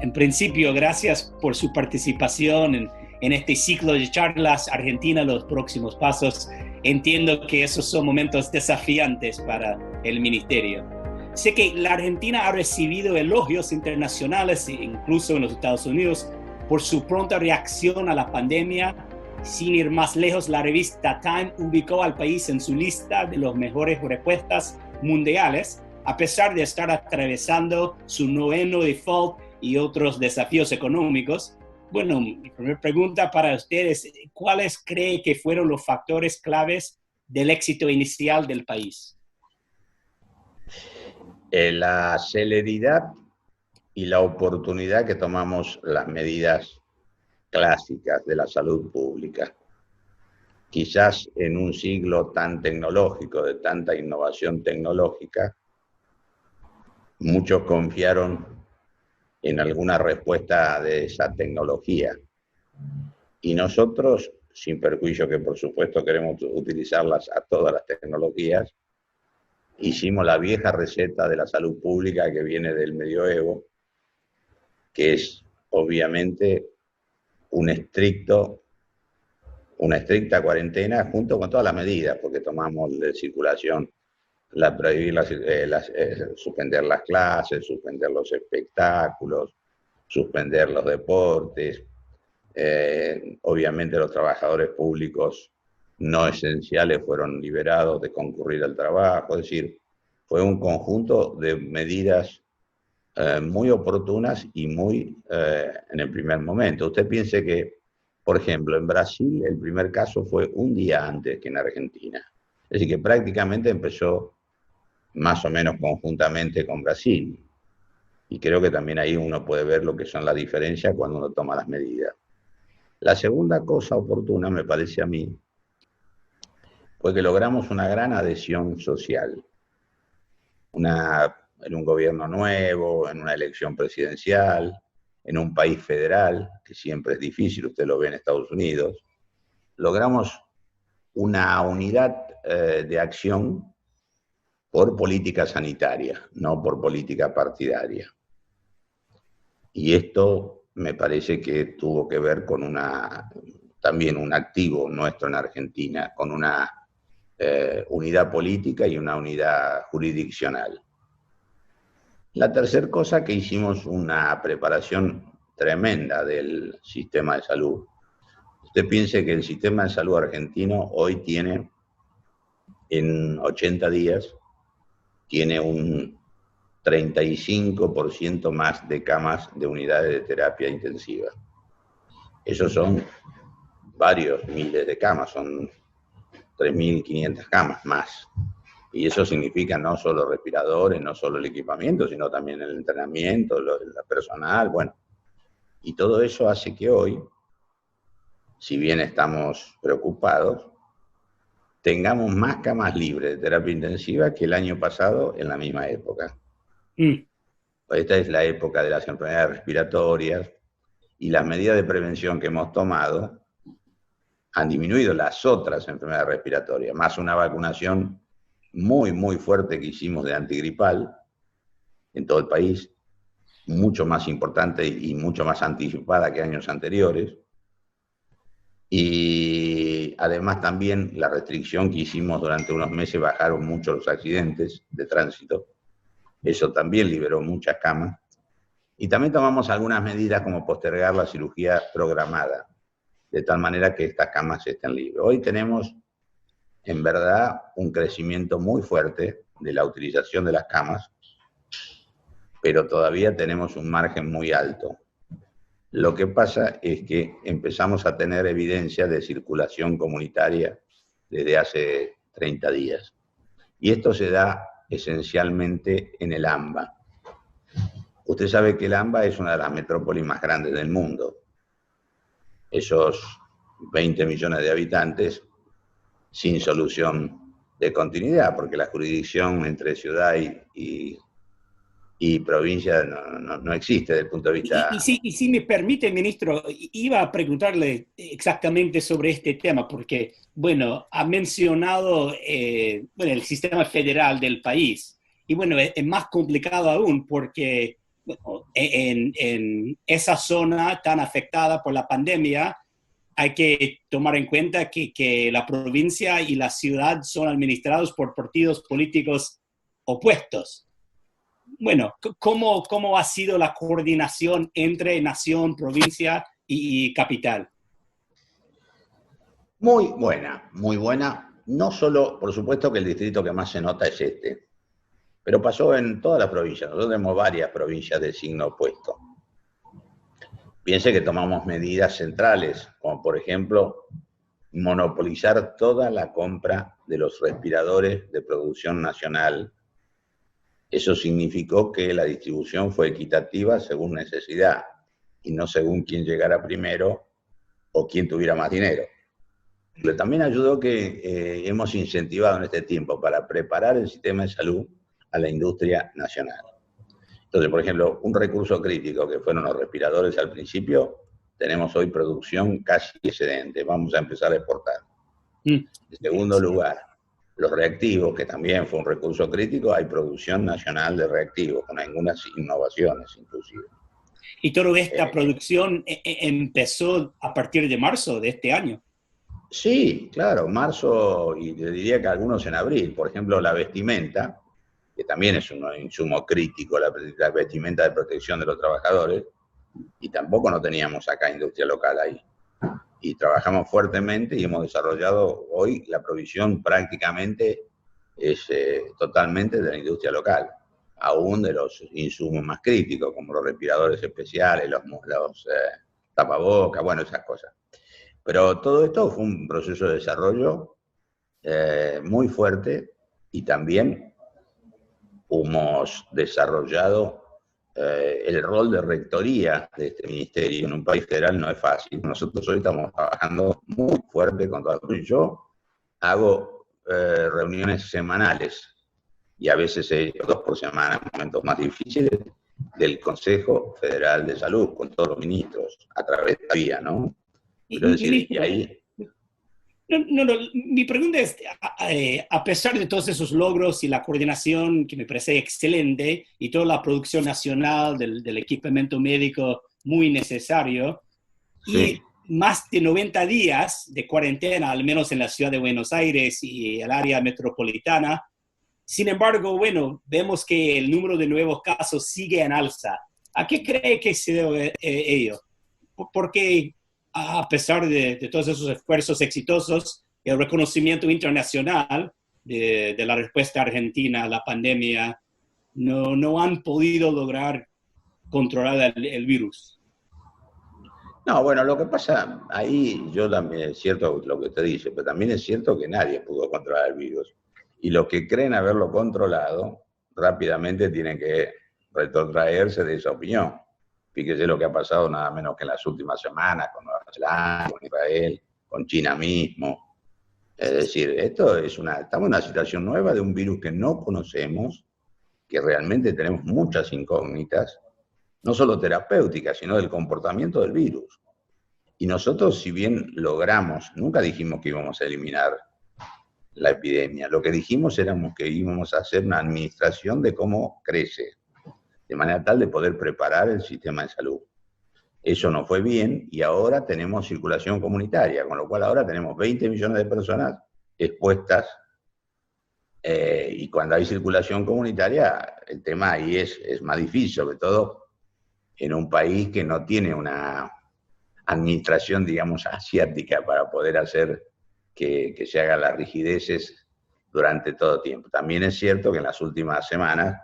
En principio, gracias por su participación en este ciclo de charlas Argentina, los próximos pasos. Entiendo que esos son momentos desafiantes para el ministerio. Sé que la Argentina ha recibido elogios internacionales, incluso en los Estados Unidos, por su pronta reacción a la pandemia. Sin ir más lejos, la revista Time ubicó al país en su lista de las mejores respuestas mundiales, a pesar de estar atravesando su noveno default y otros desafíos económicos. Bueno, mi primera pregunta para ustedes, ¿cuáles cree que fueron los factores claves del éxito inicial del país? La celeridad y la oportunidad que tomamos las medidas clásicas de la salud pública. Quizás en un siglo tan tecnológico, de tanta innovación tecnológica, muchos confiaron en alguna respuesta de esa tecnología. Y nosotros, sin perjuicio que por supuesto queremos utilizarlas a todas las tecnologías, hicimos la vieja receta de la salud pública que viene del medioevo, que es obviamente una estricta cuarentena junto con todas las medidas, porque tomamos de circulación, prohibir suspender las clases, suspender los espectáculos, suspender los deportes. Obviamente los trabajadores públicos no esenciales fueron liberados de concurrir al trabajo, es decir, fue un conjunto de medidas muy oportunas y muy en el primer momento. Usted piense que, por ejemplo, en Brasil el primer caso fue un día antes que en Argentina. Es decir, que prácticamente empezó más o menos conjuntamente con Brasil. Y creo que también ahí uno puede ver lo que son las diferencias cuando uno toma las medidas. La segunda cosa oportuna, me parece a mí, fue que logramos una gran adhesión social. En un gobierno nuevo, en una elección presidencial, en un país federal, que siempre es difícil, usted lo ve en Estados Unidos, logramos una unidad de acción por política sanitaria, no por política partidaria. Y esto me parece que tuvo que ver con también un activo nuestro en Argentina, con una unidad política y una unidad jurisdiccional. La tercera cosa, que hicimos una preparación tremenda del sistema de salud. Usted piense que el sistema de salud argentino hoy tiene, en 80 días, tiene un 35% más de camas de unidades de terapia intensiva. Esos son varios miles de camas, son 3.500 camas más. Y eso significa no solo respiradores, no solo el equipamiento, sino también el entrenamiento, el personal, bueno. Y todo eso hace que hoy, si bien estamos preocupados, tengamos más camas libres de terapia intensiva que el año pasado en la misma época. Esta es la época de las enfermedades respiratorias y las medidas de prevención que hemos tomado han disminuido las otras enfermedades respiratorias, más una vacunación muy, muy fuerte que hicimos de antigripal en todo el país, mucho más importante y mucho más anticipada que años anteriores. Y además también la restricción que hicimos durante unos meses, bajaron mucho los accidentes de tránsito. Eso también liberó muchas camas. Y también tomamos algunas medidas como postergar la cirugía programada, de tal manera que estas camas estén libres. Hoy tenemos, en verdad, un crecimiento muy fuerte de la utilización de las camas, pero todavía tenemos un margen muy alto. Lo que pasa es que empezamos a tener evidencia de circulación comunitaria desde hace 30 días. Y esto se da esencialmente en el AMBA. Usted sabe que el AMBA es una de las metrópolis más grandes del mundo. Esos 20 millones de habitantes sin solución de continuidad, porque la jurisdicción entre ciudad y provincia no existe desde el punto de vista... Y si me permite, ministro, iba a preguntarle exactamente sobre este tema, porque, bueno, ha mencionado el sistema federal del país. Y bueno, es más complicado aún porque en esa zona tan afectada por la pandemia, hay que tomar en cuenta que la provincia y la ciudad son administrados por partidos políticos opuestos. Bueno, ¿cómo ha sido la coordinación entre nación, provincia y capital? Muy buena, muy buena. No solo, por supuesto que el distrito que más se nota es este, pero pasó en todas las provincias. Nosotros tenemos varias provincias de signo opuesto. Piense que tomamos medidas centrales, como por ejemplo monopolizar toda la compra de los respiradores de producción nacional. Eso significó que la distribución fue equitativa según necesidad y no según quién llegara primero o quién tuviera más dinero. Pero también ayudó que hemos incentivado en este tiempo para preparar el sistema de salud a la industria nacional. Entonces, por ejemplo, un recurso crítico que fueron los respiradores al principio, tenemos hoy producción casi excedente, vamos a empezar a exportar. En segundo lugar, los reactivos, que también fue un recurso crítico, hay producción nacional de reactivos, con algunas innovaciones inclusive. Y toda esta producción empezó a partir de marzo de este año. Sí, claro, marzo, y te diría que algunos en abril. Por ejemplo, la vestimenta, que también es un insumo crítico, la vestimenta de protección de los trabajadores, y tampoco no teníamos acá industria local ahí. Y trabajamos fuertemente y hemos desarrollado hoy la provisión prácticamente es totalmente de la industria local, aún de los insumos más críticos, como los respiradores especiales, los tapabocas, bueno, esas cosas. Pero todo esto fue un proceso de desarrollo muy fuerte y también hemos desarrollado el rol de rectoría de este ministerio en un país federal no es fácil. Nosotros hoy estamos trabajando muy fuerte con todo esto. Yo hago reuniones semanales y a veces 2 por semana, en momentos más difíciles, del Consejo Federal de Salud con todos los ministros a través de la vía, ¿no? Quiero decir, y ahí... Mi pregunta es, a pesar de todos esos logros y la coordinación que me parece excelente y toda la producción nacional del equipamiento médico muy necesario, Sí. y más de 90 días de cuarentena, al menos en la ciudad de Buenos Aires y el área metropolitana, sin embargo, bueno, vemos que el número de nuevos casos sigue en alza. ¿A qué cree que se debe ello? Porque a pesar de todos esos esfuerzos exitosos, el reconocimiento internacional de la respuesta argentina a la pandemia, no han podido lograr controlar el virus. No, bueno, lo que pasa ahí, yo también es cierto lo que usted dice, pero también es cierto que nadie pudo controlar el virus. Y los que creen haberlo controlado, rápidamente tienen que retrotraerse de esa opinión. Fíjese lo que ha pasado nada menos que en las últimas semanas con Nueva Zelanda, con Israel, con China mismo. Es decir, estamos en una situación nueva de un virus que no conocemos, que realmente tenemos muchas incógnitas, no solo terapéuticas, sino del comportamiento del virus. Y nosotros, si bien logramos, nunca dijimos que íbamos a eliminar la epidemia, lo que dijimos éramos que íbamos a hacer una administración de cómo crece, de manera tal de poder preparar el sistema de salud. Eso no fue bien y ahora tenemos circulación comunitaria, con lo cual ahora tenemos 20 millones de personas expuestas y cuando hay circulación comunitaria el tema ahí es más difícil, sobre todo en un país que no tiene una administración, digamos, asiática para poder hacer que se hagan las rigideces durante todo tiempo. También es cierto que en las últimas semanas...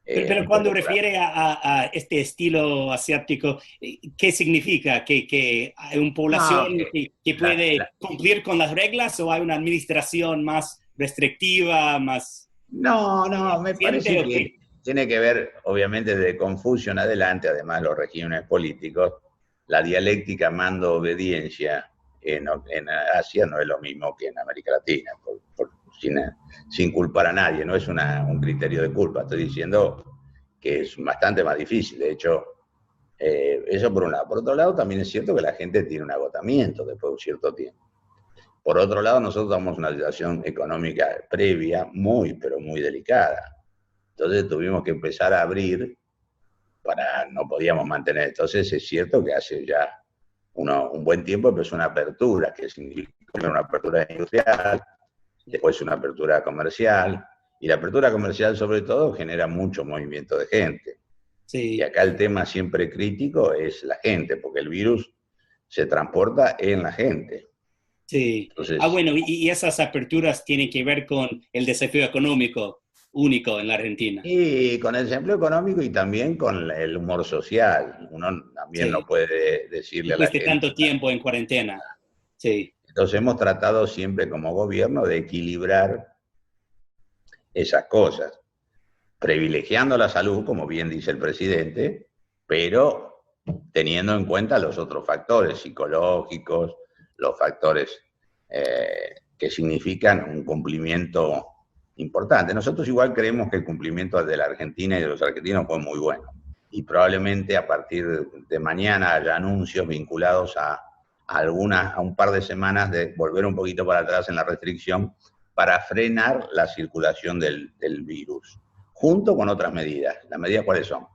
Pero cuando refiere a este estilo asiático, ¿qué significa? ¿Que hay una población no, que puede cumplir con las reglas o hay una administración más restrictiva, más... No, me parece que tiene que ver, obviamente, de Confucio en adelante, además los regímenes políticos, la dialéctica mando-obediencia en Asia no es lo mismo que en América Latina, sin culpar a nadie, no es un criterio de culpa, estoy diciendo que es bastante más difícil, de hecho, eso por un lado. Por otro lado, también es cierto que la gente tiene un agotamiento después de un cierto tiempo. Por otro lado, nosotros estamos en una situación económica previa muy, pero muy delicada. Entonces tuvimos que empezar a abrir no podíamos mantener. Entonces es cierto que hace ya un buen tiempo empezó una apertura, que significa una apertura industrial, después una apertura comercial, y la apertura comercial sobre todo genera mucho movimiento de gente. Sí. Y acá el tema siempre crítico es la gente, porque el virus se transporta en la gente. Sí. Entonces, Bueno, y esas aperturas tienen que ver con el desafío económico único en la Argentina. y con el desempleo económico y también con el humor social. Uno también no Sí. puede decirle a la Después de gente. tanto tiempo en cuarentena. Sí. Entonces hemos tratado siempre como gobierno de equilibrar esas cosas, privilegiando la salud, como bien dice el presidente, pero teniendo en cuenta los otros factores psicológicos, los factores que significan un cumplimiento importante. Nosotros igual creemos que el cumplimiento de la Argentina y de los argentinos fue muy bueno. Y probablemente a partir de mañana haya anuncios vinculados a un par de semanas de volver un poquito para atrás en la restricción para frenar la circulación del virus, junto con otras medidas. ¿Las medidas cuáles son?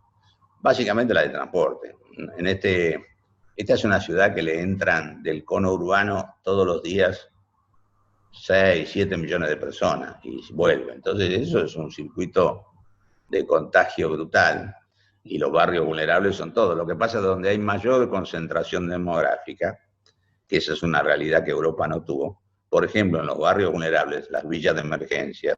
Básicamente la de transporte. Esta es una ciudad que le entran del cono urbano todos los días 6, 7 millones de personas y vuelven. Entonces eso es un circuito de contagio brutal y los barrios vulnerables son todos. Lo que pasa es donde hay mayor concentración demográfica, que esa es una realidad que Europa no tuvo. Por ejemplo, en los barrios vulnerables, las villas de emergencia,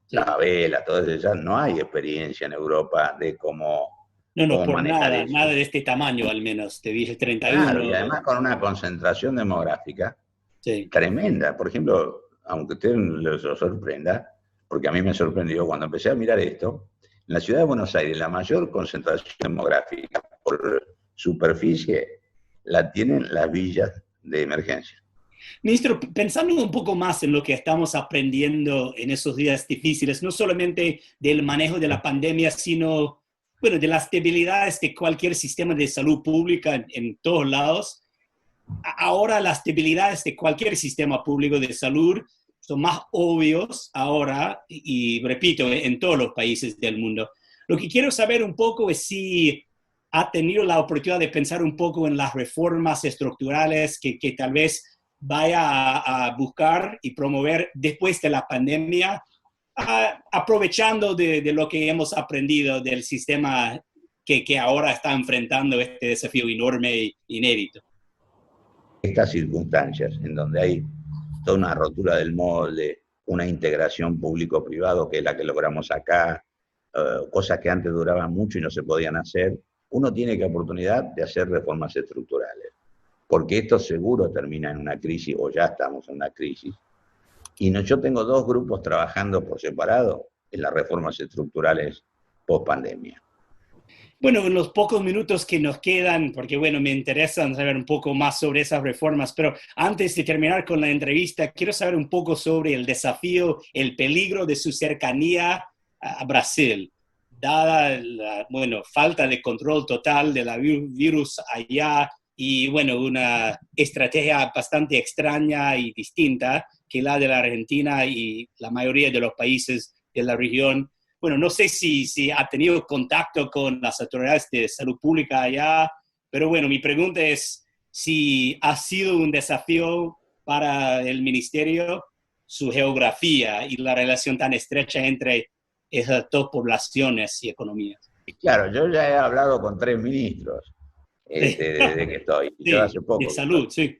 Sí. las velas, todas ellas, no hay experiencia en Europa de cómo No, por manejar nada, eso. nada de este tamaño al menos. Te dije Claro, 31. y además con una concentración demográfica Sí. tremenda. Por ejemplo, aunque a usted les sorprenda, porque a mí me sorprendió cuando empecé a mirar esto, en la ciudad de Buenos Aires la mayor concentración demográfica por superficie la tienen las villas de emergencia. Ministro, pensando un poco más en lo que estamos aprendiendo en esos días difíciles, no solamente del manejo de la pandemia, sino, bueno, de las debilidades de cualquier sistema de salud pública en todos lados. Ahora las debilidades de cualquier sistema público de salud son más obvios ahora, y repito, en todos los países del mundo. Lo que quiero saber un poco es si ha tenido la oportunidad de pensar un poco en las reformas estructurales que tal vez vaya a buscar y promover después de la pandemia, aprovechando de lo que hemos aprendido del sistema que ahora está enfrentando este desafío enorme e inédito. Estas circunstancias en donde hay toda una rotura del molde, una integración público-privado, que es la que logramos acá, cosas que antes duraban mucho y no se podían hacer, uno tiene que oportunidad de hacer reformas estructurales, porque esto seguro termina en una crisis, o ya estamos en una crisis, y yo tengo dos grupos trabajando por separado en las reformas estructurales post-pandemia. Bueno, en los pocos minutos que nos quedan, porque bueno, me interesa saber un poco más sobre esas reformas, pero antes de terminar con la entrevista, quiero saber un poco sobre el desafío, el peligro de su cercanía a Brasil, dada la, bueno, falta de control total de la virus allá y bueno, una estrategia bastante extraña y distinta que la de la Argentina y la mayoría de los países de la región. Bueno, no sé si ha tenido contacto con las autoridades de salud pública allá, pero bueno, mi pregunta es si ha sido un desafío para el ministerio su geografía y la relación tan estrecha entre esas dos poblaciones y economías. Claro, yo ya he hablado con 3 ministros Sí, desde que estoy, yo sí, hace de poco que estoy. salud, sí.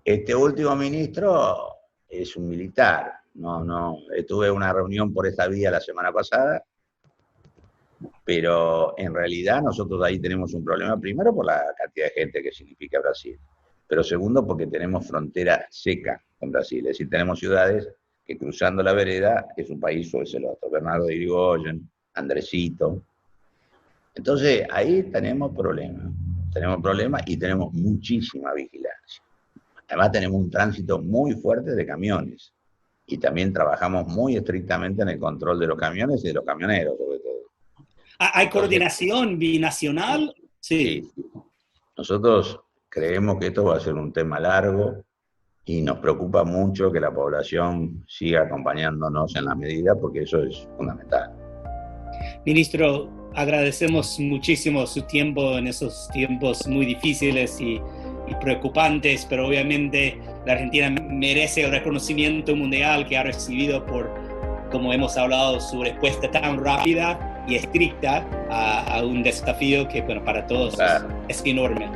Este último ministro es un militar. Tuve una reunión por esta vía la semana pasada, pero en realidad nosotros ahí tenemos un problema, primero por la cantidad de gente que significa Brasil, pero segundo porque tenemos frontera seca con Brasil, es decir, tenemos ciudades que cruzando la vereda es un país o es el otro, Bernardo de Irigoyen, Andresito. Entonces ahí tenemos problemas y tenemos muchísima vigilancia. Además tenemos un tránsito muy fuerte de camiones y también trabajamos muy estrictamente en el control de los camiones y de los camioneros, sobre todo. ¿Hay Entonces, coordinación binacional? Sí. sí, nosotros creemos que esto va a ser un tema largo y nos preocupa mucho que la población siga acompañándonos en la medida porque eso es fundamental. Ministro, agradecemos muchísimo su tiempo en esos tiempos muy difíciles y preocupantes, pero obviamente la Argentina merece el reconocimiento mundial que ha recibido por, como hemos hablado, su respuesta tan rápida y estricta a un desafío que, bueno, para todos es enorme.